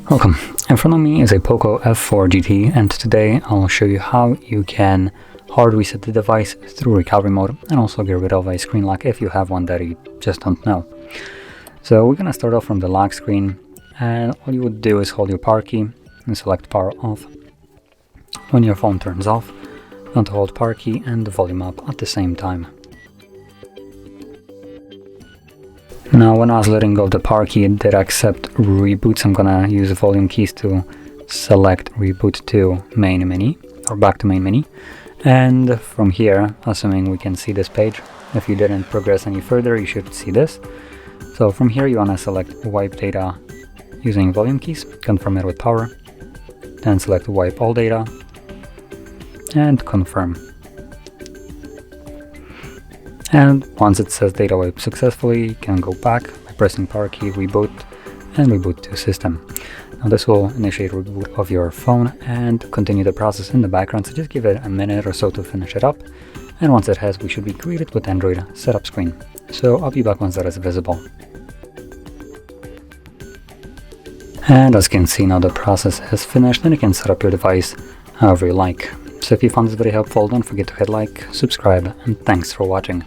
Welcome. In front of me is a POCO F4 GT, and today I'll show you how you can hard reset the device through recovery mode and also get rid of a screen lock if you have one that you just don't know. So we're gonna start off from the lock screen, and all you would do is hold your power key and select power off. When your phone turns off, you want to hold power key and the volume up at the same time. Now, when I was letting go of the power key, it did accept reboot, so I'm gonna use the volume keys to select reboot to main menu, or back to main menu. And from here, assuming we can see this page, if you didn't progress any further, you should see this. So from here, you wanna select wipe data using volume keys, confirm it with power, then select wipe all data, and confirm. And once it says data wipe successfully, you can go back by pressing power key, reboot, and reboot to system. Now this will initiate reboot of your phone and continue the process in the background, so just give it a minute or so to finish it up. And once it has, we should be greeted with Android setup screen. So I'll be back once that is visible. And as you can see, now the process is finished and you can set up your device however you like. So if you found this video helpful, don't forget to hit like, subscribe, and thanks for watching.